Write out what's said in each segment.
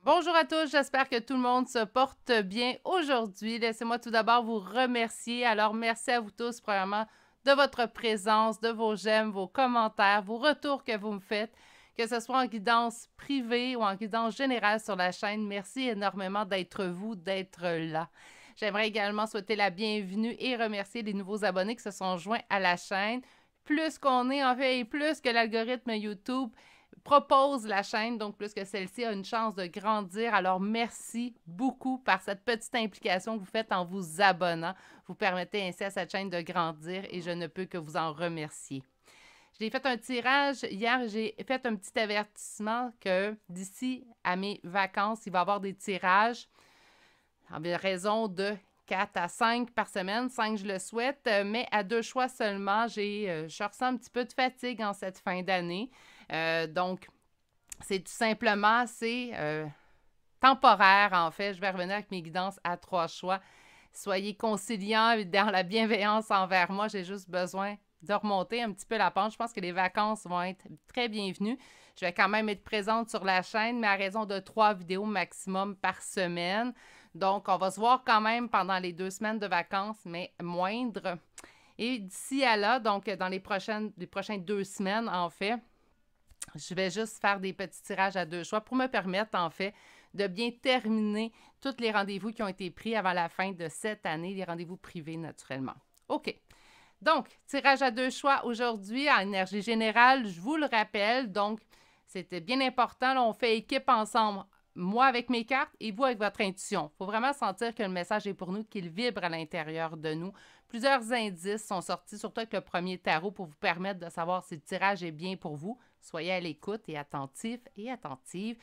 Bonjour à tous, j'espère que tout le monde se porte bien aujourd'hui. Laissez-moi tout d'abord vous remercier. Alors, merci à vous tous, premièrement, de votre présence, de vos j'aime, vos commentaires, vos retours que vous me faites, que ce soit en guidance privée ou en guidance générale sur la chaîne. Merci énormément d'être vous, d'être là. J'aimerais également souhaiter la bienvenue et remercier les nouveaux abonnés qui se sont joints à la chaîne. Plus qu'on est, en fait, et plus que l'algorithme YouTube propose la chaîne, donc plus que celle-ci a une chance de grandir. Alors, merci beaucoup par cette petite implication que vous faites en vous abonnant. Vous permettez ainsi à cette chaîne de grandir et je ne peux que vous en remercier. J'ai fait un tirage hier, j'ai fait un petit avertissement que d'ici à mes vacances, il va y avoir des tirages en raison de 4 à 5 par semaine. 5, je le souhaite, mais à 2 choix seulement. Je ressens un petit peu de fatigue en cette fin d'année. Donc, c'est tout simplement, temporaire en fait. Je vais revenir avec mes guidances à 3 choix. Soyez conciliants dans la bienveillance envers moi. J'ai juste besoin de remonter un petit peu la pente. Je pense que les vacances vont être très bienvenues. Je vais quand même être présente sur la chaîne, mais à raison de 3 vidéos maximum par semaine. Donc, on va se voir quand même pendant les 2 semaines de vacances, mais moindre. Et d'ici à là, donc dans les prochaines 2 semaines, en fait, je vais juste faire des petits tirages à 2 choix pour me permettre, en fait, de bien terminer tous les rendez-vous qui ont été pris avant la fin de cette année, les rendez-vous privés, naturellement. OK. Donc, tirage à 2 choix aujourd'hui en énergie générale, je vous le rappelle. Donc, c'était bien important. Là, on fait équipe ensemble. Moi avec mes cartes et vous avec votre intuition. Il faut vraiment sentir que le message est pour nous, qu'il vibre à l'intérieur de nous. Plusieurs indices sont sortis, surtout avec le premier tarot, pour vous permettre de savoir si le tirage est bien pour vous. Soyez à l'écoute et attentifs et attentives.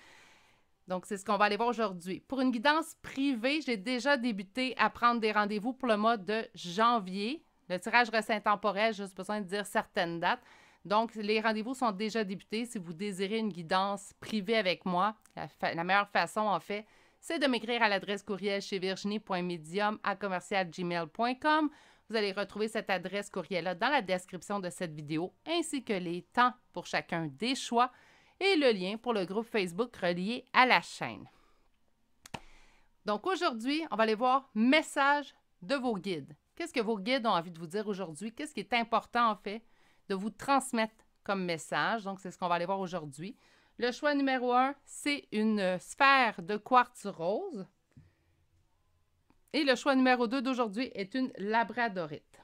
Donc, c'est ce qu'on va aller voir aujourd'hui. Pour une guidance privée, j'ai déjà débuté à prendre des rendez-vous pour le mois de janvier. Le tirage reste intemporel, j'ai juste besoin de dire certaines dates. Donc, les rendez-vous sont déjà débutés. Si vous désirez une guidance privée avec moi, la meilleure façon, en fait, c'est de m'écrire à l'adresse courriel chez virginie.medium@commercialgmail.com. Vous allez retrouver cette adresse courriel-là dans la description de cette vidéo, ainsi que les temps pour chacun des choix et le lien pour le groupe Facebook relié à la chaîne. Donc, aujourd'hui, on va aller voir message de vos guides. Qu'est-ce que vos guides ont envie de vous dire aujourd'hui? Qu'est-ce qui est important, en fait, de vous transmettre comme message? Donc, c'est ce qu'on va aller voir aujourd'hui. Le choix numéro 1, c'est une sphère de quartz rose. Et le choix numéro 2 d'aujourd'hui est une labradorite.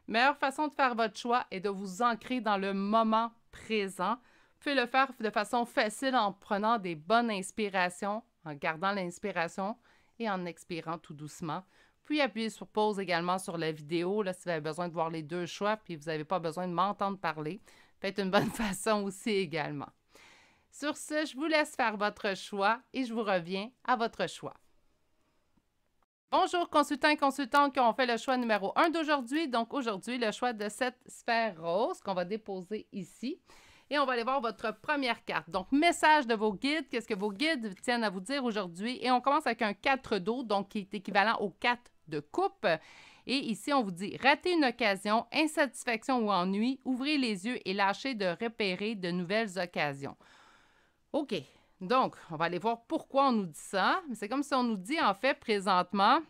Meilleure façon de faire votre choix est de vous ancrer dans le moment présent. Vous pouvez le faire de façon facile en prenant des bonnes inspirations, en gardant l'inspiration et en expirant tout doucement. Puis appuyez sur pause également sur la vidéo là, si vous avez besoin de voir les 2 choix puis vous n'avez pas besoin de m'entendre parler. Faites une bonne façon aussi également. Sur ce, je vous laisse faire votre choix et je vous reviens à votre choix. Bonjour consultants et consultantes qui ont fait le choix numéro 1 d'aujourd'hui. Donc aujourd'hui, le choix de cette sphère rose qu'on va déposer ici. Et on va aller voir votre première carte. Donc, message de vos guides. Qu'est-ce que vos guides tiennent à vous dire aujourd'hui? Et on commence avec un 4 d'eau, donc qui est équivalent au 4 de coupe. Et ici, on vous dit, ratez une occasion, insatisfaction ou ennui, ouvrez les yeux et lâchez de repérer de nouvelles occasions. OK. Donc, on va aller voir pourquoi on nous dit ça. C'est comme si on nous dit, en fait, présentement,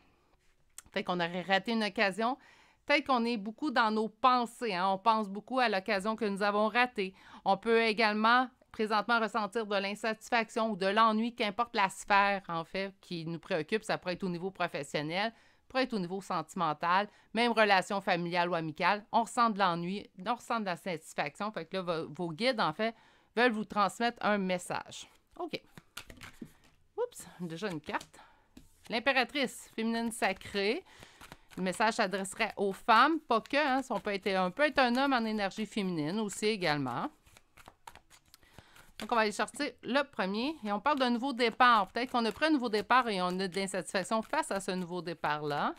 fait qu'on aurait raté une occasion. Peut-être qu'on est beaucoup dans nos pensées. Hein? On pense beaucoup à l'occasion que nous avons ratée. On peut également, présentement, ressentir de l'insatisfaction ou de l'ennui, qu'importe la sphère, en fait, qui nous préoccupe. Ça pourrait être au niveau professionnel, ça pourrait être au niveau sentimental, même relation familiale ou amicale. On ressent de l'ennui, on ressent de la satisfaction. Fait que là, vos guides, en fait, veulent vous transmettre un message. OK. Oups, déjà une carte. L'impératrice féminine sacrée. Le message s'adresserait aux femmes, pas que. Hein, on peut être un homme en énergie féminine aussi également. Donc, on va aller chercher le premier. Et on parle d'un nouveau départ. Peut-être qu'on a pris un nouveau départ et on a de l'insatisfaction face à ce nouveau départ-là.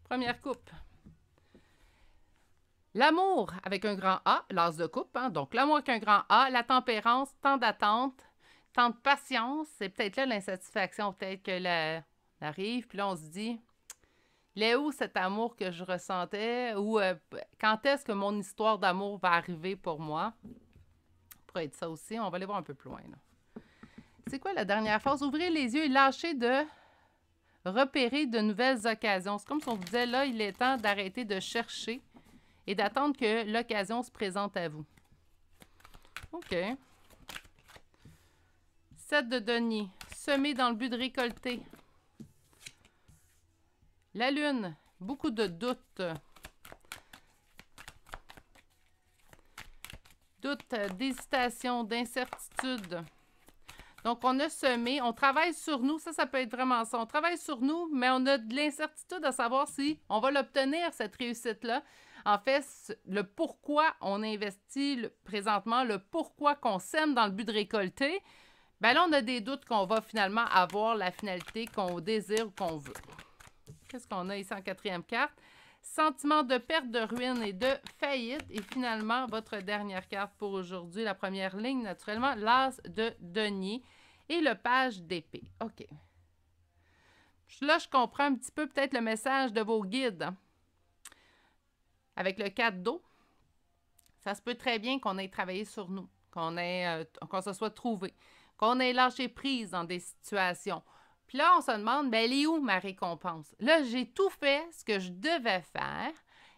Première coupe. L'amour avec un grand A, l'as de coupe, hein? Donc l'amour avec un grand A, la tempérance, temps d'attente, temps de patience, c'est peut-être là l'insatisfaction, peut-être que arrive, puis là on se dit, Il est où cet amour que je ressentais? Ou quand est-ce que mon histoire d'amour va arriver pour moi? Ça pourrait être ça aussi. On va aller voir un peu plus loin, là. C'est quoi la dernière phrase? Ouvrez les yeux et lâchez de repérer de nouvelles occasions. C'est comme si on vous disait, là, il est temps d'arrêter de chercher et d'attendre que l'occasion se présente à vous. OK. 7 de denier. Semer dans le but de récolter. La lune. Beaucoup de doutes. Doutes, d'hésitation, d'incertitude. Donc, on a semé, on travaille sur nous, ça peut être vraiment ça. On travaille sur nous, mais on a de l'incertitude à savoir si on va l'obtenir, cette réussite-là. En fait, le pourquoi on investit présentement, le pourquoi qu'on sème dans le but de récolter, bien là, on a des doutes qu'on va finalement avoir la finalité qu'on désire ou qu'on veut. Qu'est-ce qu'on a ici en quatrième carte? Sentiment de perte, de ruine et de faillite. Et finalement, votre dernière carte pour aujourd'hui, la première ligne, naturellement, l'as de denier et le page d'épée. OK. Là, je comprends un petit peu peut-être le message de vos guides. Avec le 4 d'eau, ça se peut très bien qu'on ait travaillé sur nous, qu'on se soit trouvé, qu'on ait lâché prise dans des situations. Puis là, on se demande, bien, elle est où ma récompense? Là, j'ai tout fait ce que je devais faire.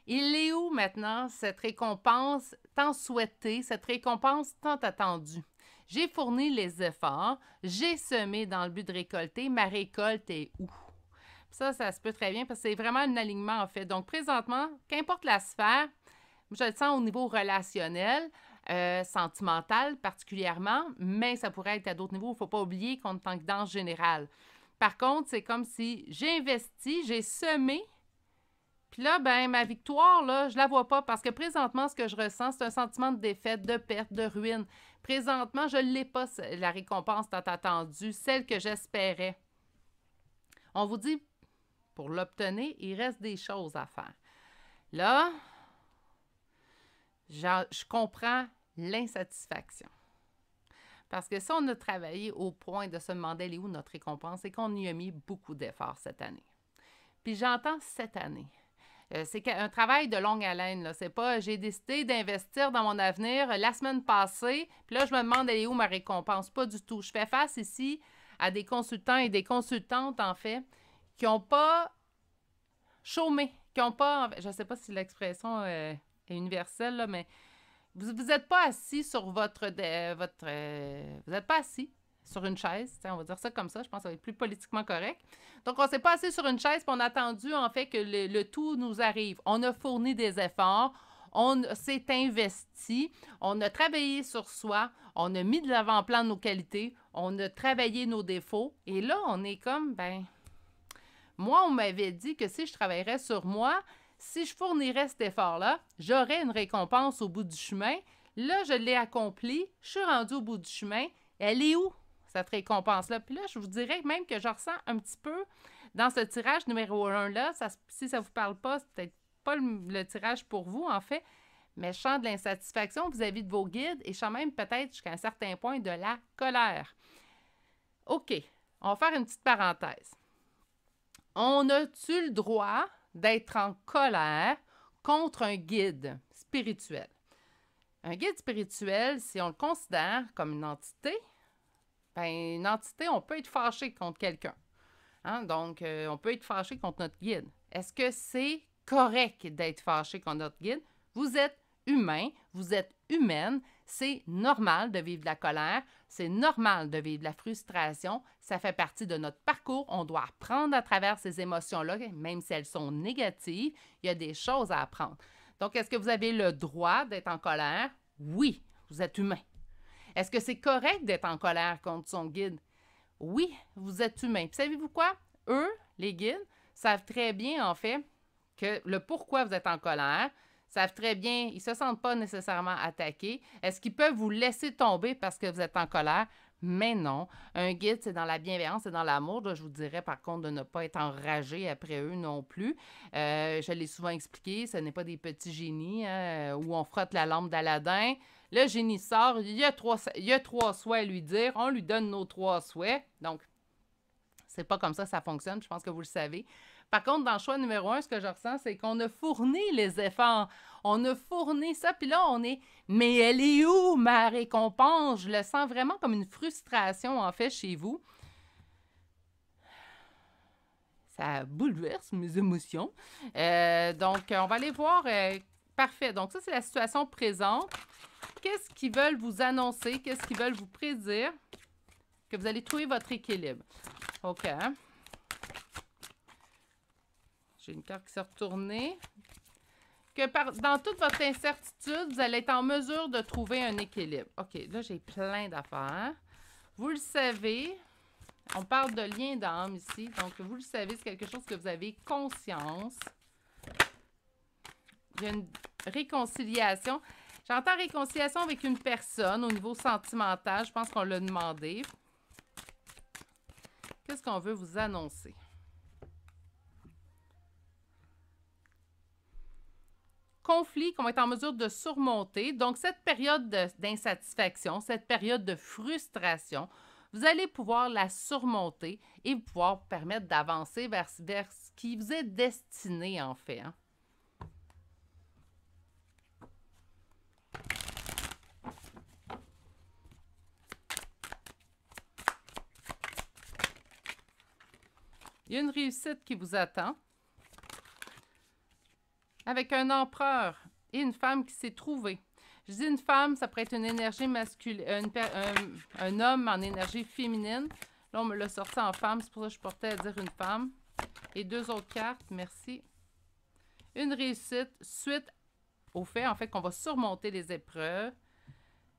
Il est où maintenant cette récompense tant souhaitée, cette récompense tant attendue? J'ai fourni les efforts, j'ai semé dans le but de récolter, ma récolte est où? Ça se peut très bien parce que c'est vraiment un alignement en fait. Donc, présentement, qu'importe la sphère, je le sens au niveau relationnel, sentimental particulièrement, mais ça pourrait être à d'autres niveaux. Il ne faut pas oublier qu'on est en guidance générale. Par contre, c'est comme si j'ai investi, j'ai semé, puis là, ben ma victoire, là, je la vois pas parce que présentement, ce que je ressens, c'est un sentiment de défaite, de perte, de ruine. Présentement, je ne l'ai pas, la récompense tant attendue, celle que j'espérais. On vous dit, pour l'obtenir, il reste des choses à faire. Là, je comprends l'insatisfaction. Parce que si on a travaillé au point de se demander elle est où notre récompense, c'est qu'on y a mis beaucoup d'efforts cette année. Puis j'entends cette année. C'est un travail de longue haleine. Là. C'est pas j'ai décidé d'investir dans mon avenir la semaine passée, puis là je me demande elle est où ma récompense. Pas du tout. Je fais face ici à des consultants et des consultantes, en fait, qui n'ont pas chômé, qui n'ont pas... Je ne sais pas si l'expression est universelle, là, mais vous n'êtes pas assis sur vous n'êtes pas assis sur une chaise, on va dire ça comme ça, je pense que ça va être plus politiquement correct. Donc, on ne s'est pas assis sur une chaise, puis on a attendu, en fait, que le tout nous arrive. On a fourni des efforts, on s'est investi, on a travaillé sur soi, on a mis de l'avant-plan nos qualités, on a travaillé nos défauts, et là, on est comme, ben, moi, on m'avait dit que si je travaillerais sur moi, si je fournirais cet effort-là, j'aurais une récompense au bout du chemin. Là, je l'ai accompli, je suis rendue au bout du chemin. Elle est où, cette récompense-là? Puis là, je vous dirais même que je ressens un petit peu dans ce tirage numéro 1-là, si ça ne vous parle pas, c'est peut-être pas le tirage pour vous, en fait, mais je sens de l'insatisfaction vis-à-vis de vos guides et je sens même peut-être jusqu'à un certain point de la colère. OK, on va faire une petite parenthèse. On a-tu le droit d'être en colère contre un guide spirituel? Un guide spirituel, si on le considère comme une entité, bien, une entité, on peut être fâché contre quelqu'un. Hein? Donc, on peut être fâché contre notre guide. Est-ce que c'est correct d'être fâché contre notre guide? Vous êtes humain, vous êtes humaine, c'est normal de vivre de la colère, c'est normal de vivre de la frustration, ça fait partie de notre parcours, on doit apprendre à travers ces émotions-là, même si elles sont négatives, il y a des choses à apprendre. Donc, est-ce que vous avez le droit d'être en colère? Oui, vous êtes humain. Est-ce que c'est correct d'être en colère contre son guide? Oui, vous êtes humain. Puis savez-vous quoi? Eux, les guides, savent très bien, en fait, que le pourquoi vous êtes en colère, savent très bien, ils ne se sentent pas nécessairement attaqués. Est-ce qu'ils peuvent vous laisser tomber parce que vous êtes en colère? Mais non. Un guide, c'est dans la bienveillance, c'est dans l'amour. Là, je vous dirais, par contre, de ne pas être enragé après eux non plus. Je l'ai souvent expliqué, ce n'est pas des petits génies où on frotte la lampe d'Aladin. Le génie sort, il y a trois souhaits à lui dire. On lui donne nos 3 souhaits. Donc, C'est pas comme ça que ça fonctionne, je pense que vous le savez. Par contre, dans le choix numéro 1, ce que je ressens, c'est qu'on a fourni les efforts. On a fourni ça, puis là, on est « Mais elle est où, ma récompense? » Je le sens vraiment comme une frustration, en fait, chez vous. Ça bouleverse mes émotions. Donc, on va aller voir. Parfait. Donc, ça, c'est la situation présente. Qu'est-ce qu'ils veulent vous annoncer? Qu'est-ce qu'ils veulent vous prédire? Que vous allez trouver votre équilibre. OK. J'ai une carte qui s'est retournée. Dans toute votre incertitude, vous allez être en mesure de trouver un équilibre. OK, là, j'ai plein d'affaires. Vous le savez. On parle de lien d'âme ici. Donc, vous le savez, c'est quelque chose que vous avez conscience. Il y a une réconciliation. J'entends réconciliation avec une personne au niveau sentimental. Je pense qu'on l'a demandé. Qu'est-ce qu'on veut vous annoncer? Conflit qu'on va être en mesure de surmonter. Donc, cette période d'insatisfaction, cette période de frustration, vous allez pouvoir la surmonter et pouvoir permettre d'avancer vers ce qui vous est destiné, en fait. Hein? Il y a une réussite qui vous attend. Avec un empereur et une femme qui s'est trouvée. Je dis une femme, ça pourrait être une énergie masculine, un homme en énergie féminine. Là, on me l'a sorti en femme, c'est pour ça que je portais à dire une femme. Et 2 autres cartes, merci. Une réussite suite au fait, en fait, qu'on va surmonter les épreuves.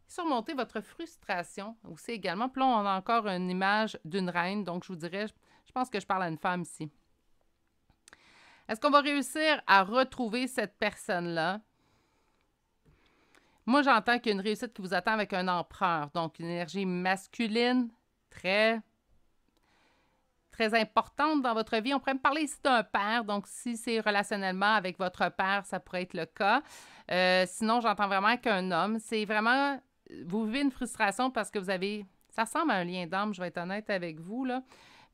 Surmonter votre frustration aussi également. Puis là, on a encore une image d'une reine, donc je vous dirais, je pense que je parle à une femme ici. Est-ce qu'on va réussir à retrouver cette personne-là? Moi, j'entends qu'il y a une réussite qui vous attend avec un empereur. Donc, une énergie masculine très, très importante dans votre vie. On pourrait me parler ici d'un père. Donc, si c'est relationnellement avec votre père, ça pourrait être le cas. Sinon, j'entends vraiment qu'un homme. C'est vraiment... Vous vivez une frustration parce que vous avez... Ça ressemble à un lien d'âme, je vais être honnête avec vous, là.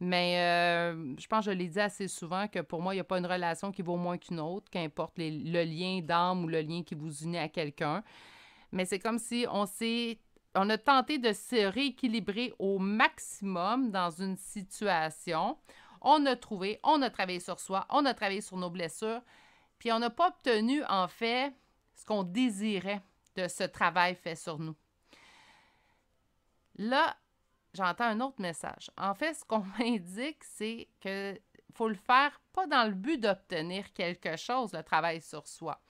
Mais je pense que je l'ai dit assez souvent que pour moi, il n'y a pas une relation qui vaut moins qu'une autre, qu'importe le lien d'âme ou le lien qui vous unit à quelqu'un. Mais c'est comme si on a tenté de se rééquilibrer au maximum dans une situation. On a trouvé, on a travaillé sur soi, on a travaillé sur nos blessures, puis on n'a pas obtenu, en fait, ce qu'on désirait de ce travail fait sur nous. Là, j'entends un autre message. En fait, ce qu'on m'indique, c'est qu'il faut le faire pas dans le but d'obtenir quelque chose, le travail sur soi.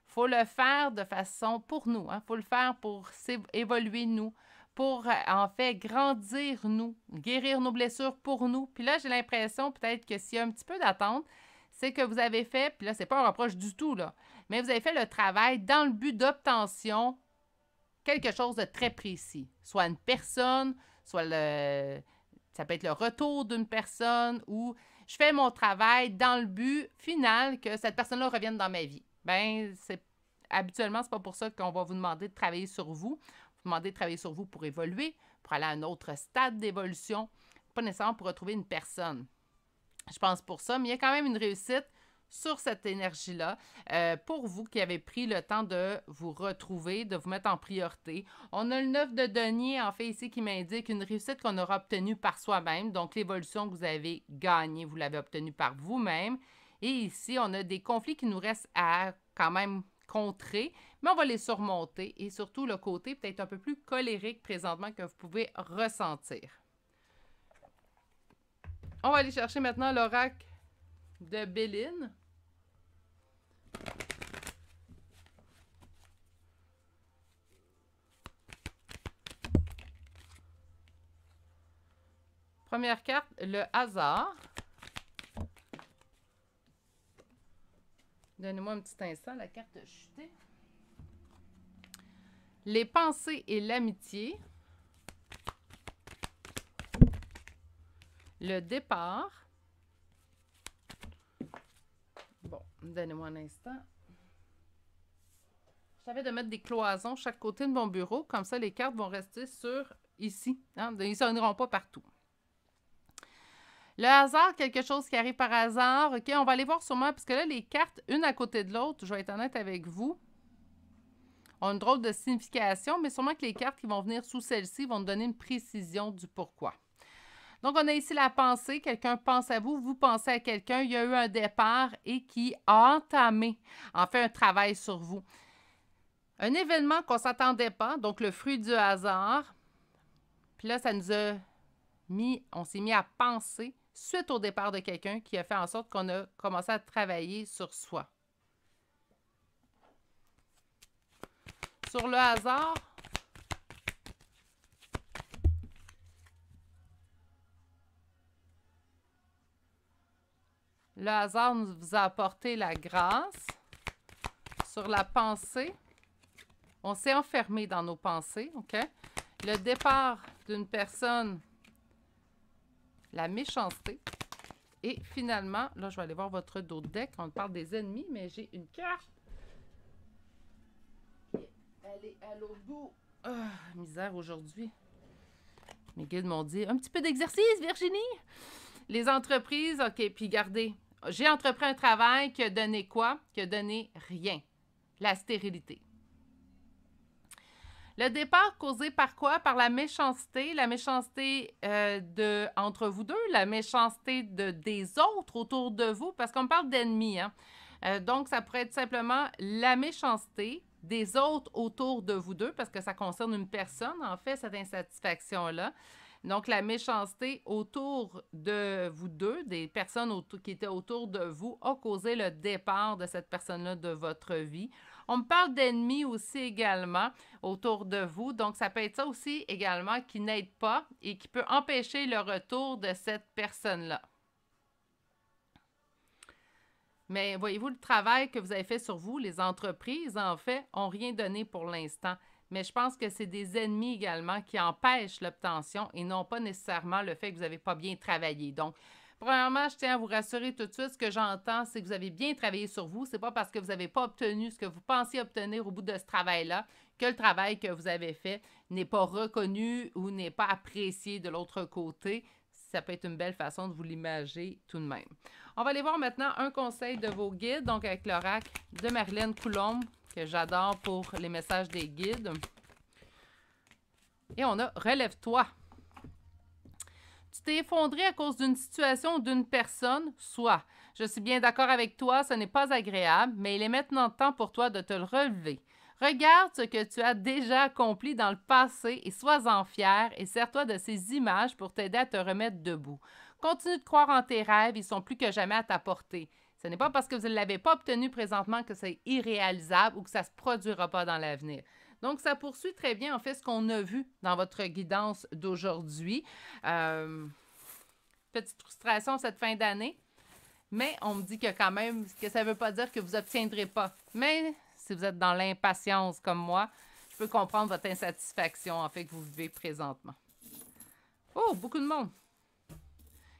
Il faut le faire de façon pour nous. Il faut le faire pour évoluer nous, pour en fait grandir nous, guérir nos blessures pour nous. Puis là, j'ai l'impression peut-être que s'il y a un petit peu d'attente, c'est que vous avez fait, puis là, c'est pas un reproche du tout, là, mais vous avez fait le travail dans le but d'obtention quelque chose de très précis. Soit une personne, soit ça peut être le retour d'une personne ou je fais mon travail dans le but final que cette personne-là revienne dans ma vie. Bien, habituellement, c'est pas pour ça qu'on va vous demander de travailler sur vous. Vous demandez de travailler sur vous pour évoluer, pour aller à un autre stade d'évolution, pas nécessairement pour retrouver une personne. Je pense pour ça, mais il y a quand même une réussite sur cette énergie-là, pour vous qui avez pris le temps de vous retrouver, de vous mettre en priorité. On a le 9 de denier, en fait, ici, qui m'indique une réussite qu'on aura obtenue par soi-même. Donc, l'évolution que vous avez gagnée, vous l'avez obtenue par vous-même. Et ici, on a des conflits qui nous restent à quand même contrer, mais on va les surmonter. Et surtout, le côté peut-être un peu plus colérique présentement que vous pouvez ressentir. On va aller chercher maintenant l'oracle de Béline. Première carte, le hasard. Donnez-moi un petit instant, la carte a chuté. Les pensées et l'amitié. Le départ. Bon, donnez-moi un instant. Je savais de mettre des cloisons chaque côté de mon bureau. Comme ça, les cartes vont rester sur ici. Hein? Ils ne sonneront pas partout. Le hasard, quelque chose qui arrive par hasard. OK, on va aller voir sûrement, parce que là, les cartes, une à côté de l'autre, je vais être honnête avec vous, ont une drôle de signification, mais sûrement que les cartes qui vont venir sous celle-ci vont nous donner une précision du pourquoi. Donc, on a ici la pensée. Quelqu'un pense à vous, vous pensez à quelqu'un. Il y a eu un départ et qui a entamé, en fait, un travail sur vous. Un événement qu'on ne s'attendait pas, donc le fruit du hasard. Puis là, ça nous a mis, on s'est mis à penser suite au départ de quelqu'un qui a fait en sorte qu'on a commencé à travailler sur soi. Sur le hasard, le hasard nous a apporté la grâce. Sur la pensée, on s'est enfermé dans nos pensées, OK? Le départ d'une personne, la méchanceté. Et finalement, là, je vais aller voir votre dos de deck. On parle des ennemis, mais j'ai une carte. Elle est à l'autre bout. Ah, misère aujourd'hui. Mes guides m'ont dit, un petit peu d'exercice, Virginie. Les entreprises, OK, puis gardez. J'ai entrepris un travail qui a donné quoi? Qui a donné rien. La stérilité. Le départ causé par quoi? Par la méchanceté entre vous deux, la méchanceté des autres autour de vous, parce qu'on parle d'ennemis. Hein? Donc, ça pourrait être simplement la méchanceté des autres autour de vous deux, parce que ça concerne une personne, en fait, cette insatisfaction-là. Donc, la méchanceté autour de vous deux, des personnes qui étaient autour de vous, a causé le départ de cette personne-là de votre vie. On me parle d'ennemis aussi également autour de vous. Donc, ça peut être ça aussi également qui n'aide pas et qui peut empêcher le retour de cette personne-là. Mais voyez-vous, le travail que vous avez fait sur vous, les entreprises, en fait, n'ont rien donné pour l'instant. Mais je pense que c'est des ennemis également qui empêchent l'obtention et non pas nécessairement le fait que vous n'avez pas bien travaillé. Donc, premièrement, je tiens à vous rassurer tout de suite, ce que j'entends, c'est que vous avez bien travaillé sur vous. Ce n'est pas parce que vous n'avez pas obtenu ce que vous pensiez obtenir au bout de ce travail-là que le travail que vous avez fait n'est pas reconnu ou n'est pas apprécié de l'autre côté. Ça peut être une belle façon de vous l'imager tout de même. On va aller voir maintenant un conseil de vos guides, donc avec l'oracle de Marilyn Coulombe, que j'adore pour les messages des guides. Et on a « Relève-toi ». Tu t'es effondré à cause d'une situation ou d'une personne, soit « Je suis bien d'accord avec toi, ce n'est pas agréable, mais il est maintenant temps pour toi de te le relever. Regarde ce que tu as déjà accompli dans le passé et sois-en fier et sers-toi de ces images pour t'aider à te remettre debout. Continue de croire en tes rêves, ils sont plus que jamais à ta portée. Ce n'est pas parce que vous ne l'avez pas obtenu présentement que c'est irréalisable ou que ça ne se produira pas dans l'avenir. » Donc, ça poursuit très bien, en fait, ce qu'on a vu dans votre guidance d'aujourd'hui. Petite frustration cette fin d'année, mais on me dit que quand même, que ça ne veut pas dire que vous n'obtiendrez pas. Mais si vous êtes dans l'impatience comme moi, je peux comprendre votre insatisfaction, en fait, que vous vivez présentement. Oh, beaucoup de monde!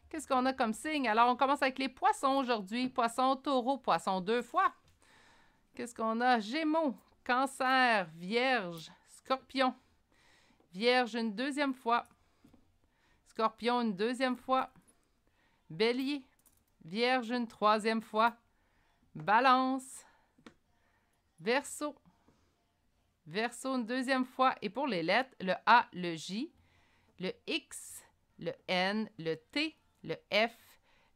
Qu'est-ce qu'on a comme signe? Alors, on commence avec les poissons aujourd'hui. Poisson, taureau, poisson 2 fois. Qu'est-ce qu'on a? Gémeaux, cancer, vierge, scorpion. Vierge une deuxième fois. Scorpion une deuxième fois. Bélier, vierge une troisième fois. Balance, Verseau, Verseau une deuxième fois. Et pour les lettres, le A, le J, le X, le N, le T, le F,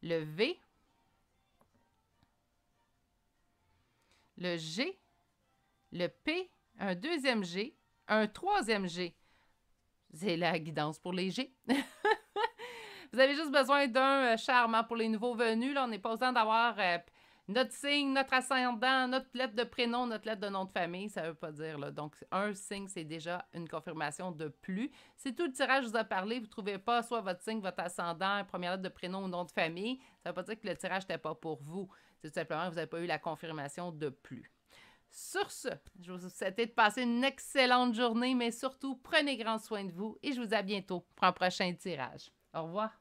le V, le G, le P, un deuxième G, un troisième G. C'est la guidance pour les G. Vous avez juste besoin d'un charme pour les nouveaux venus. Là, on n'est pas besoin d'avoir notre signe, notre ascendant, notre lettre de prénom, notre lettre de nom de famille. Ça ne veut pas dire. Là. Donc, un signe, c'est déjà une confirmation de plus. Si tout le tirage vous a parlé, vous ne trouvez pas soit votre signe, votre ascendant, première lettre de prénom ou nom de famille, ça ne veut pas dire que le tirage n'était pas pour vous. C'est tout simplement que vous n'avez pas eu la confirmation de plus. Sur ce, je vous souhaite de passer une excellente journée, mais surtout, prenez grand soin de vous et je vous dis à bientôt pour un prochain tirage. Au revoir.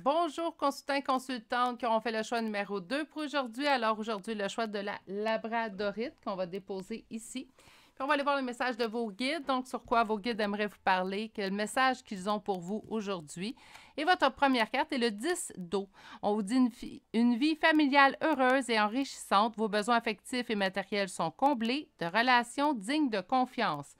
Bonjour, consultants et consultantes qui auront fait le choix numéro 2 pour aujourd'hui. Alors, aujourd'hui, le choix de la labradorite qu'on va déposer ici. Puis on va aller voir le message de vos guides, donc sur quoi vos guides aimeraient vous parler, quel message qu'ils ont pour vous aujourd'hui. Et votre première carte est le 10 d'eau. On vous dit une vie familiale heureuse et enrichissante. Vos besoins affectifs et matériels sont comblés, de relations dignes de confiance.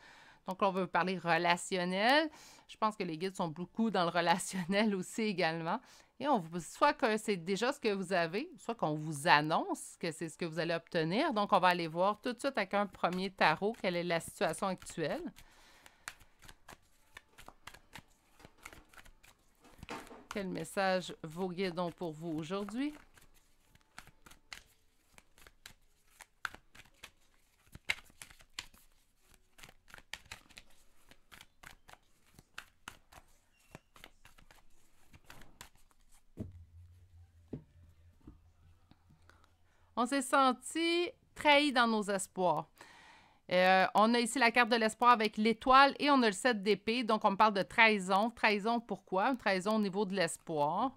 Donc, on veut parler relationnel. Je pense que les guides sont beaucoup dans le relationnel aussi également. Et on vous, soit que c'est déjà ce que vous avez, soit qu'on vous annonce que c'est ce que vous allez obtenir. Donc, on va aller voir tout de suite avec un premier tarot quelle est la situation actuelle. Quel message vos guides ont pour vous aujourd'hui? On s'est senti trahi dans nos espoirs. On a ici la carte de l'espoir avec l'étoile et on a le 7 d'épée. Donc, on me parle de trahison. Trahison, pourquoi? Trahison au niveau de l'espoir.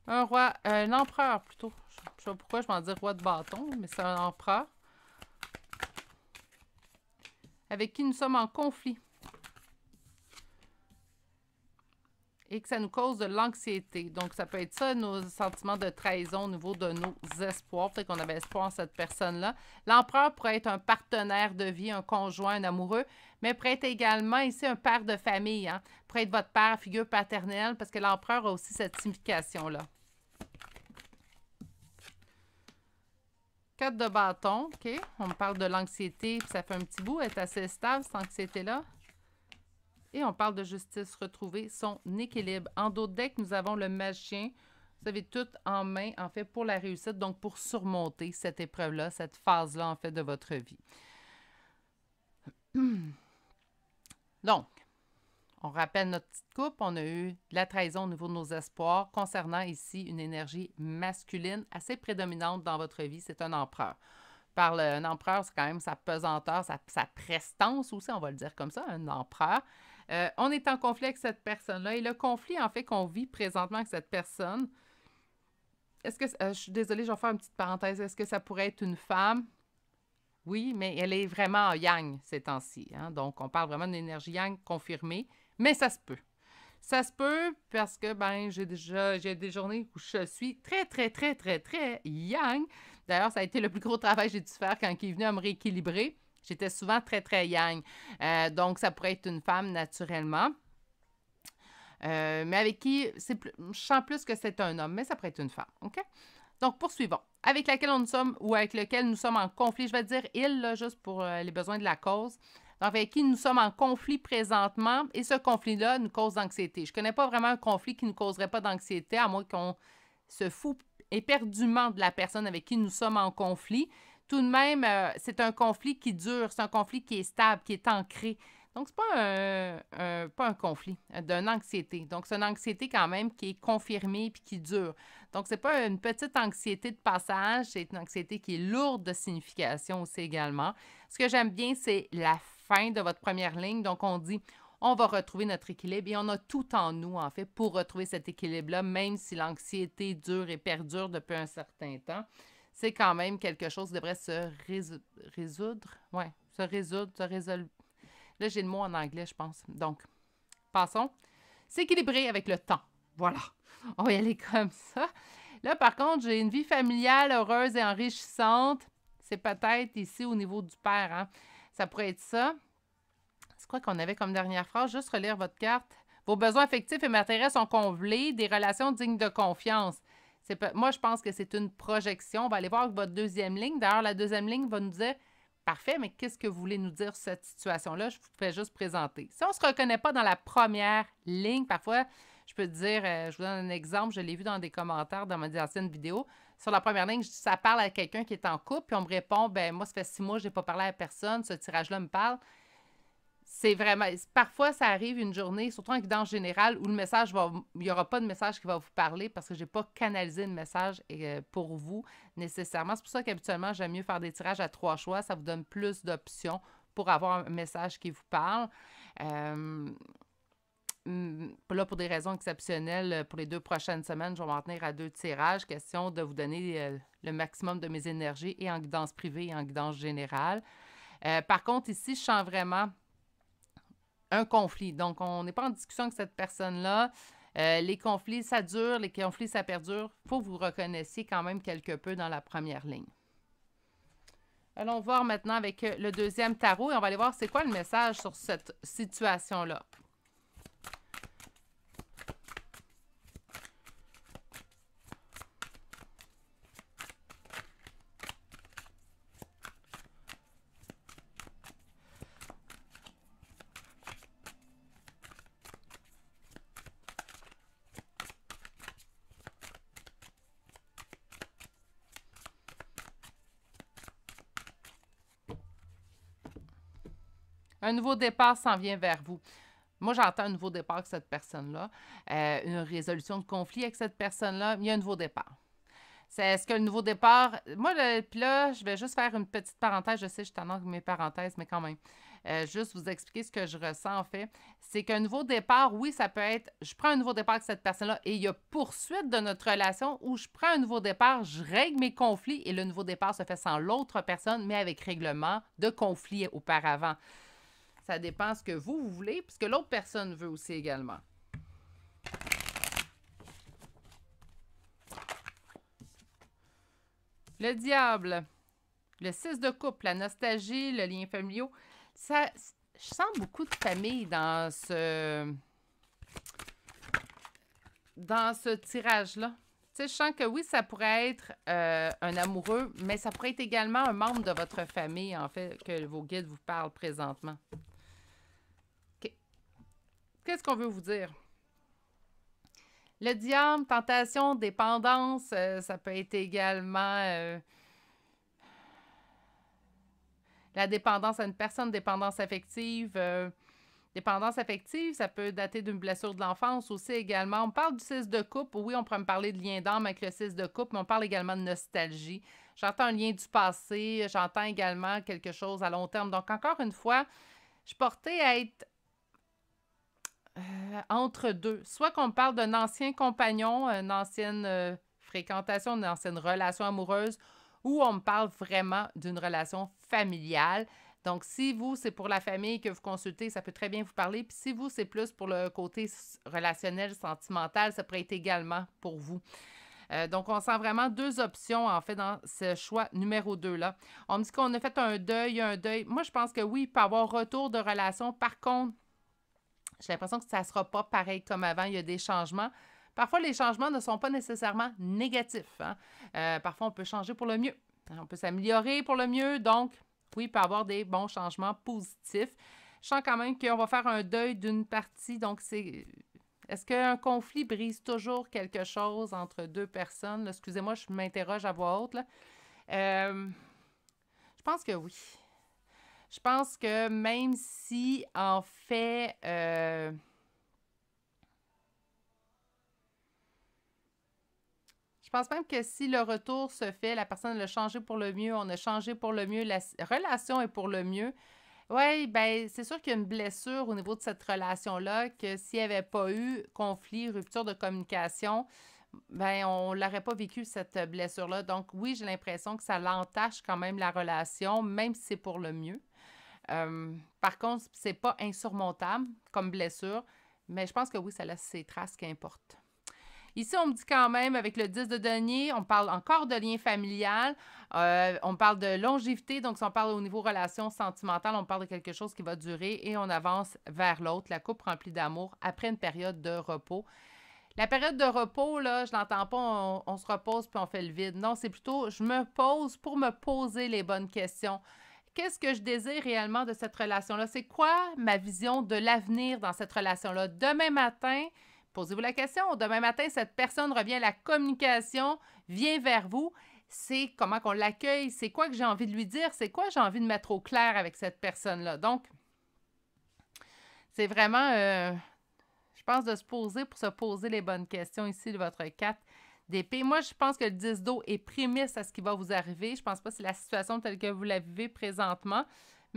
Un roi, un empereur plutôt. Je ne sais pas pourquoi je m'en dis roi de bâton, mais c'est un empereur. Avec qui nous sommes en conflit. Et que ça nous cause de l'anxiété. Donc, ça peut être ça, nos sentiments de trahison au niveau de nos espoirs. Peut-être qu'on avait espoir en cette personne-là. L'empereur pourrait être un partenaire de vie, un conjoint, un amoureux, mais pourrait être également ici un père de famille. Hein? Pourrait être votre père, figure paternelle, parce que l'empereur a aussi cette signification-là. 4 de bâton, OK. On me parle de l'anxiété, puis ça fait un petit bout, elle est assez stable, cette anxiété-là. Et on parle de justice, retrouver son équilibre. En dos de deck, nous avons le magicien. Vous avez tout en main, en fait, pour la réussite, donc pour surmonter cette épreuve-là, cette phase-là, en fait, de votre vie. Donc, on rappelle notre petite coupe. On a eu de la trahison au niveau de nos espoirs concernant ici une énergie masculine assez prédominante dans votre vie. C'est un empereur. Parle un empereur, c'est quand même sa pesanteur, sa prestance aussi, on va le dire comme ça, un empereur. On est en conflit avec cette personne-là. Et le conflit, en fait, qu'on vit présentement avec cette personne, est-ce que... je suis désolée, je vais faire une petite parenthèse. Est-ce que ça pourrait être une femme? Oui, mais elle est vraiment en yang ces temps-ci. Hein? Donc, on parle vraiment d'une énergie yang confirmée, mais ça se peut. Ça se peut parce que ben j'ai des journées où je suis très, très, très, très, très yang. D'ailleurs, ça a été le plus gros travail que j'ai dû faire quand il est venu à me rééquilibrer. J'étais souvent très, très yang. Donc, ça pourrait être une femme naturellement. Mais avec qui, je sens plus que c'est un homme, mais ça pourrait être une femme. OK? Donc, poursuivons. Avec laquelle nous sommes ou avec lequel nous sommes en conflit, je vais dire il, là, juste pour les besoins de la cause. Donc, avec qui nous sommes en conflit présentement et ce conflit-là nous cause d'anxiété. Je ne connais pas vraiment un conflit qui ne nous causerait pas d'anxiété, à moins qu'on se fout éperdument de la personne avec qui nous sommes en conflit. Tout de même, c'est un conflit qui dure, c'est un conflit qui est stable, qui est ancré. Donc, ce n'est pas un conflit, d'une anxiété. Donc, c'est une anxiété quand même qui est confirmée puis qui dure. Donc, ce n'est pas une petite anxiété de passage, c'est une anxiété qui est lourde de signification aussi également. Ce que j'aime bien, c'est la fin de votre première ligne. Donc, on dit, on va retrouver notre équilibre et on a tout en nous, en fait, pour retrouver cet équilibre-là, même si l'anxiété dure et perdure depuis un certain temps. C'est quand même quelque chose qui devrait se résoudre. Oui, se résoudre, se résolver. Là, j'ai le mot en anglais, je pense. Donc, passons. S'équilibrer avec le temps. Voilà. On va y aller comme ça. Là, par contre, j'ai une vie familiale heureuse et enrichissante. C'est peut-être ici au niveau du père. Hein? Ça pourrait être ça. C'est quoi qu'on avait comme dernière phrase? Juste relire votre carte. Vos besoins affectifs et matériels sont comblés. Des relations dignes de confiance. Moi, je pense que c'est une projection. On va aller voir avec votre deuxième ligne. D'ailleurs, la deuxième ligne va nous dire parfait, mais qu'est-ce que vous voulez nous dire sur cette situation-là? Je vous fais juste présenter. Si on ne se reconnaît pas dans la première ligne, parfois, je peux te dire, je vous donne un exemple, je l'ai vu dans des commentaires dans mes anciennes vidéos. Sur la première ligne, je dis, ça parle à quelqu'un qui est en couple, puis on me répond, ben moi, ça fait 6 mois, je n'ai pas parlé à personne, ce tirage-là me parle. C'est vraiment... Parfois, ça arrive une journée, surtout en guidance générale, où le message va... Il n'y aura pas de message qui va vous parler parce que je n'ai pas canalisé le message pour vous nécessairement. C'est pour ça qu'habituellement, j'aime mieux faire des tirages à 3 choix. Ça vous donne plus d'options pour avoir un message qui vous parle. Là, pour des raisons exceptionnelles, pour les 2 prochaines semaines, je vais m'en tenir à 2 tirages. Question de vous donner le maximum de mes énergies et en guidance privée et en guidance générale. Par contre, ici, je sens vraiment un conflit. Donc, on n'est pas en discussion avec cette personne-là. Les conflits, ça dure. Les conflits, ça perdure. Il faut que vous reconnaissiez quand même quelque peu dans la première ligne. Allons voir maintenant avec le deuxième tarot et on va aller voir c'est quoi le message sur cette situation-là. Un nouveau départ s'en vient vers vous. Moi, j'entends un nouveau départ avec cette personne-là, une résolution de conflit avec cette personne-là. Il y a un nouveau départ. Est-ce que le nouveau départ... Moi, puis là, je vais juste faire une petite parenthèse. Je sais, je t'en avec mes parenthèses, mais quand même. Juste vous expliquer ce que je ressens, en fait. C'est qu'un nouveau départ, oui, ça peut être... Je prends un nouveau départ avec cette personne-là et il y a poursuite de notre relation où je prends un nouveau départ, je règle mes conflits et le nouveau départ se fait sans l'autre personne, mais avec règlement de conflit auparavant. Ça dépend ce que vous voulez, puisque l'autre personne veut aussi également. Le diable, le 6 de coupe, la nostalgie, le lien familial. Ça, je sens beaucoup de famille dans ce tirage-là. Tu sais, je sens que oui, ça pourrait être un amoureux, mais ça pourrait être également un membre de votre famille, en fait, que vos guides vous parlent présentement. Qu'est-ce qu'on veut vous dire? Le diable, tentation, dépendance, ça peut être également la dépendance à une personne, dépendance affective. Dépendance affective, ça peut dater d'une blessure de l'enfance aussi également. On parle du 6 de coupe. Oui, on pourrait me parler de lien d'âme avec le 6 de coupe, mais on parle également de nostalgie. J'entends un lien du passé, j'entends également quelque chose à long terme. Donc, encore une fois, je suis portée à être entre deux. Soit qu'on parle d'un ancien compagnon, une ancienne fréquentation, une ancienne relation amoureuse, ou on me parle vraiment d'une relation familiale. Donc, si vous, c'est pour la famille que vous consultez, ça peut très bien vous parler. Puis si vous, c'est plus pour le côté relationnel, sentimental, ça pourrait être également pour vous. Donc, on sent vraiment 2 options, en fait, dans ce choix numéro 2-là. On me dit qu'on a fait un deuil. Moi, je pense que oui, il peut y avoir retour de relation. Par contre, j'ai l'impression que ça ne sera pas pareil comme avant. Il y a des changements. Parfois, les changements ne sont pas nécessairement négatifs. Hein? Parfois, on peut changer pour le mieux. On peut s'améliorer pour le mieux. Donc, oui, il peut y avoir des bons changements positifs. Je sens quand même qu'on va faire un deuil d'une partie. Donc, est-ce qu'un conflit brise toujours quelque chose entre 2 personnes? Là, excusez-moi, je m'interroge à voix haute. Là. Je pense que oui. Je pense que même si, en fait, je pense même que si le retour se fait, la personne l'a changé pour le mieux, on a changé pour le mieux, la relation est pour le mieux. Oui, bien, c'est sûr qu'il y a une blessure au niveau de cette relation-là, que s'il n'y avait pas eu conflit, rupture de communication, ben on l'aurait pas vécu, cette blessure-là. Donc oui, j'ai l'impression que ça l'entache quand même la relation, même si c'est pour le mieux. Par contre, c'est pas insurmontable comme blessure, mais je pense que oui, ça laisse ses traces qui importent. Ici, on me dit quand même, avec le 10 de denier, on parle encore de lien familial, on parle de longévité, donc si on parle au niveau relation sentimentale, on parle de quelque chose qui va durer et on avance vers l'autre, la coupe remplie d'amour après une période de repos. La période de repos, là, je l'entends pas, on se repose puis on fait le vide. Non, c'est plutôt, je me pose pour me poser les bonnes questions. Qu'est-ce que je désire réellement de cette relation-là? C'est quoi ma vision de l'avenir dans cette relation-là? Demain matin, posez-vous la question, demain matin, cette personne revient à la communication, vient vers vous. C'est comment qu'on l'accueille, c'est quoi que j'ai envie de lui dire, c'est quoi j'ai envie de mettre au clair avec cette personne-là. Donc, c'est vraiment, je pense, de se poser pour se poser les bonnes questions ici de votre 4 d'épée. Moi, je pense que le 10 d'eau est prémisse à ce qui va vous arriver. Je pense pas que c'est la situation telle que vous la vivez présentement,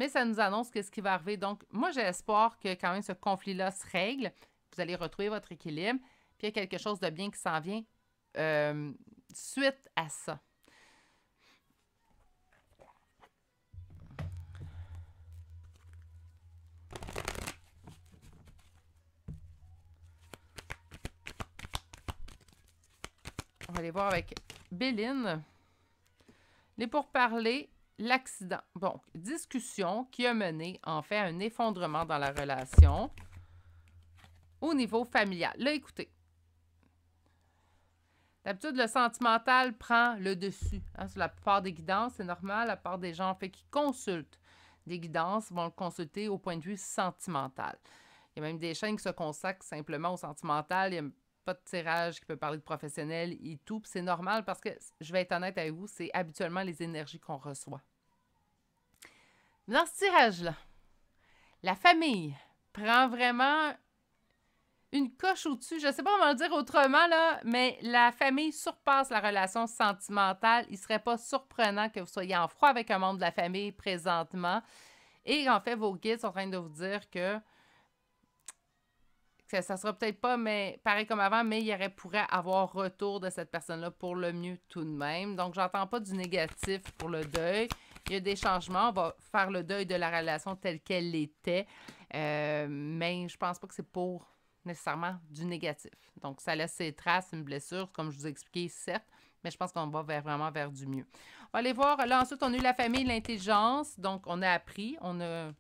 mais ça nous annonce qu'est-ce qui va arriver. Donc, moi, j'ai espoir que quand même ce conflit-là se règle. Vous allez retrouver votre équilibre, puis il y a quelque chose de bien qui s'en vient suite à ça. On va aller voir avec Béline. Les pourparlers, l'accident. Bon, discussion qui a mené en fait à un effondrement dans la relation au niveau familial. Là, écoutez. D'habitude, le sentimental prend le dessus. Hein, sur la plupart des guidances, c'est normal. La plupart des gens en fait, qui consultent des guidances vont le consulter au point de vue sentimental. Il y a même des chaînes qui se consacrent simplement au sentimental. Il n'y a pas de tirage qui peut parler de professionnel et tout. C'est normal parce que, je vais être honnête avec vous, c'est habituellement les énergies qu'on reçoit. Dans ce tirage-là, la famille prend vraiment une coche au-dessus. Je ne sais pas comment le dire autrement, là, mais la famille surpasse la relation sentimentale. Il ne serait pas surprenant que vous soyez en froid avec un membre de la famille présentement. Et en fait, vos guides sont en train de vous dire que ça sera peut-être pas mais pareil comme avant, mais il pourrait avoir retour de cette personne-là pour le mieux tout de même. Donc, j'entends pas du négatif pour le deuil. Il y a des changements. On va faire le deuil de la relation telle qu'elle était. Mais je pense pas que c'est pour nécessairement du négatif. Donc, ça laisse ses traces, une blessure, comme je vous ai expliqué, certes, mais je pense qu'on va vraiment vers du mieux. On va aller voir. Là, ensuite, on a eu la famille, l'intelligence. Donc, on a appris, on a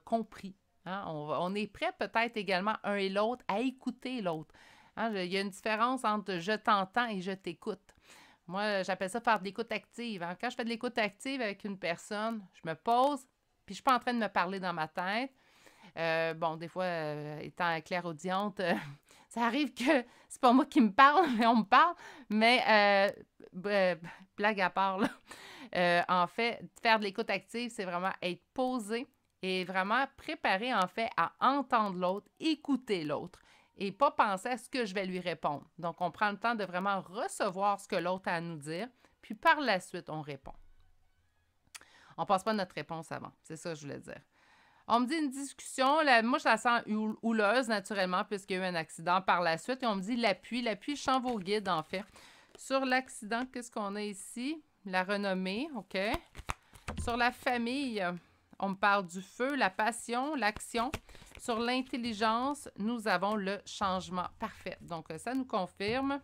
compris. Hein? On est prêt peut-être également un et l'autre à écouter l'autre. Hein? Il y a une différence entre je t'entends et je t'écoute. Moi, j'appelle ça faire de l'écoute active. Hein? Quand je fais de l'écoute active avec une personne, je me pose, puis je ne suis pas en train de me parler dans ma tête. Bon, des fois, étant clairaudiente, ça arrive que c'est pas moi qui me parle, mais on me parle. Mais, blague à part, là. En fait, faire de l'écoute active, c'est vraiment être posé et vraiment préparer, en fait, à entendre l'autre, écouter l'autre et pas penser à ce que je vais lui répondre. Donc, on prend le temps de vraiment recevoir ce que l'autre a à nous dire, puis par la suite, on répond. On ne passe pas notre réponse avant. C'est ça que je voulais dire. On me dit une discussion, moi je la sens houleuse naturellement puisqu'il y a eu un accident par la suite. Et on me dit l'appui, je sens vos guides en fait. Sur l'accident, qu'est-ce qu'on a ici? La renommée, OK. Sur la famille, on me parle du feu, la passion, l'action. Sur l'intelligence, nous avons le changement. Parfait. Donc, ça nous confirme.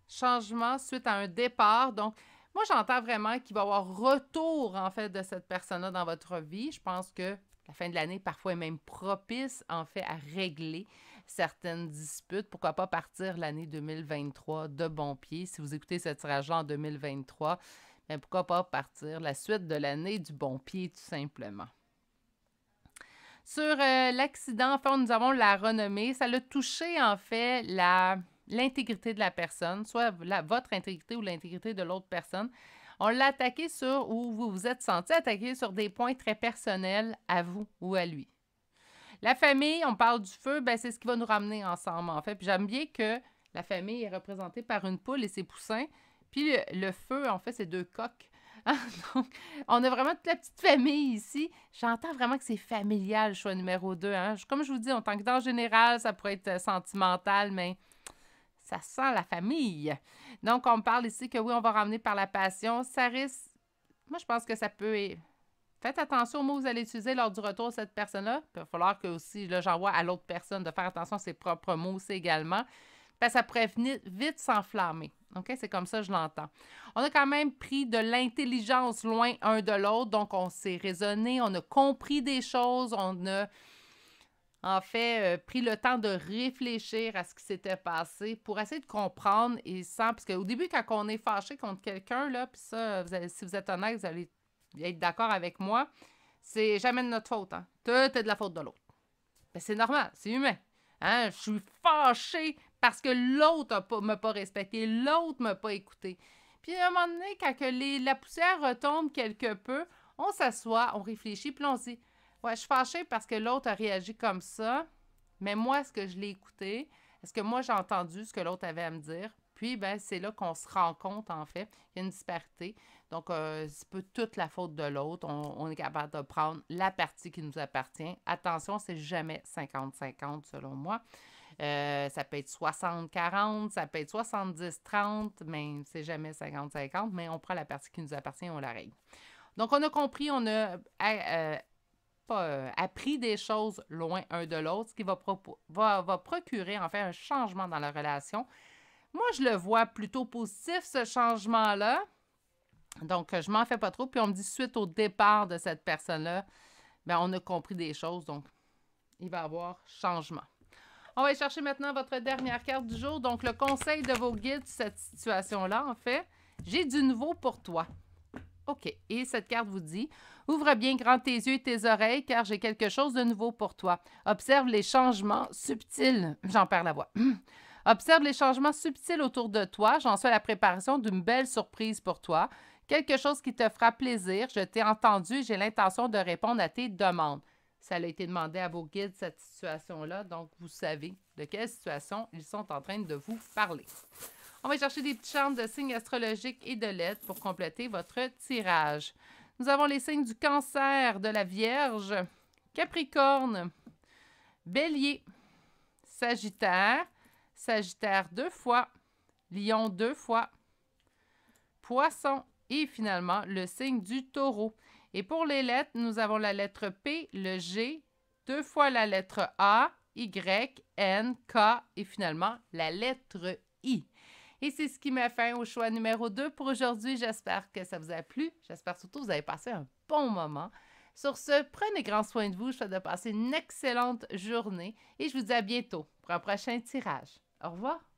Changement suite à un départ. Donc, moi, j'entends vraiment qu'il va y avoir retour, en fait, de cette personne-là dans votre vie. Je pense que la fin de l'année, parfois, est même propice, en fait, à régler certaines disputes. Pourquoi pas partir l'année 2023 de bon pied? Si vous écoutez ce tirage-là en 2023, bien, pourquoi pas partir la suite de l'année du bon pied, tout simplement. Sur l'accident, enfin, nous avons la renommée. Ça l'a touché, en fait, l'intégrité de la personne, soit votre intégrité ou l'intégrité de l'autre personne. On l'a attaqué sur, ou vous vous êtes senti attaqué sur des points très personnels à vous ou à lui. La famille, on parle du feu, ben c'est ce qui va nous ramener ensemble, en fait. Puis j'aime bien que la famille est représentée par une poule et ses poussins. Puis le feu, en fait, c'est 2 coqs. Donc, on a vraiment toute la petite famille ici. J'entends vraiment que c'est familial, le choix numéro 2. Hein? Comme je vous dis, en tant que dans général, ça pourrait être sentimental, mais ça sent la famille. Donc, on me parle ici que oui, on va ramener par la passion. Ça risque... Moi, je pense que ça peut... Faites attention aux mots que vous allez utiliser lors du retour de cette personne-là. Il va falloir que aussi, là, j'envoie à l'autre personne de faire attention à ses propres mots aussi également. Parce que ça pourrait vite s'enflammer. OK? C'est comme ça que je l'entends. On a quand même pris de l'intelligence loin un de l'autre. Donc, on s'est raisonné, on a compris des choses, on a... en fait, pris le temps de réfléchir à ce qui s'était passé pour essayer de comprendre et sans... Parce qu'au début, quand on est fâché contre quelqu'un, là, puis ça, si vous êtes honnête, vous allez être d'accord avec moi, c'est jamais de notre faute. Hein? Tout est de la faute de l'autre. Ben, c'est normal, c'est humain. Hein? Je suis fâchée parce que l'autre ne m'a pas respecté, l'autre ne m'a pas écouté. Puis à un moment donné, quand la poussière retombe quelque peu, on s'assoit, on réfléchit, puis on se dit... Ouais, je suis fâchée parce que l'autre a réagi comme ça, mais moi, est-ce que je l'ai écouté? Est-ce que moi, j'ai entendu ce que l'autre avait à me dire? Puis, ben, c'est là qu'on se rend compte, en fait, qu'il y a une disparité. Donc, c'est pas toute la faute de l'autre. On est capable de prendre la partie qui nous appartient. Attention, c'est jamais 50-50, selon moi. Ça peut être 60-40, ça peut être 70-30, mais c'est jamais 50-50, mais on prend la partie qui nous appartient et on la règle. Donc, on a compris, on a appris des choses loin un de l'autre, ce qui va procurer en fait un changement dans la relation. Moi, je le vois plutôt positif, ce changement-là. Donc, je m'en fais pas trop. Puis, on me dit suite au départ de cette personne-là, bien, on a compris des choses. Donc, il va y avoir changement. On va aller chercher maintenant votre dernière carte du jour. Donc, le conseil de vos guides sur cette situation-là, en fait, j'ai du nouveau pour toi. OK. Et cette carte vous dit, ouvre bien grand tes yeux et tes oreilles, car j'ai quelque chose de nouveau pour toi. Observe les changements subtils. J'en perds la voix. Observe les changements subtils autour de toi. J'en suis à la préparation d'une belle surprise pour toi. Quelque chose qui te fera plaisir. Je t'ai entendu et j'ai l'intention de répondre à tes demandes. Ça a été demandé à vos guides, cette situation-là. Donc, vous savez de quelle situation ils sont en train de vous parler. On va chercher des petits charmes de signes astrologiques et de lettres pour compléter votre tirage. Nous avons les signes du Cancer, de la Vierge, Capricorne, Bélier, Sagittaire, Sagittaire 2 fois, Lion 2 fois, Poisson et finalement le signe du Taureau. Et pour les lettres, nous avons la lettre P, le G, 2 fois la lettre A, Y, N, K et finalement la lettre I. Et c'est ce qui met fin au choix numéro 2 pour aujourd'hui. J'espère que ça vous a plu. J'espère surtout que vous avez passé un bon moment. Sur ce, prenez grand soin de vous. Je vous souhaite de passer une excellente journée et je vous dis à bientôt pour un prochain tirage. Au revoir.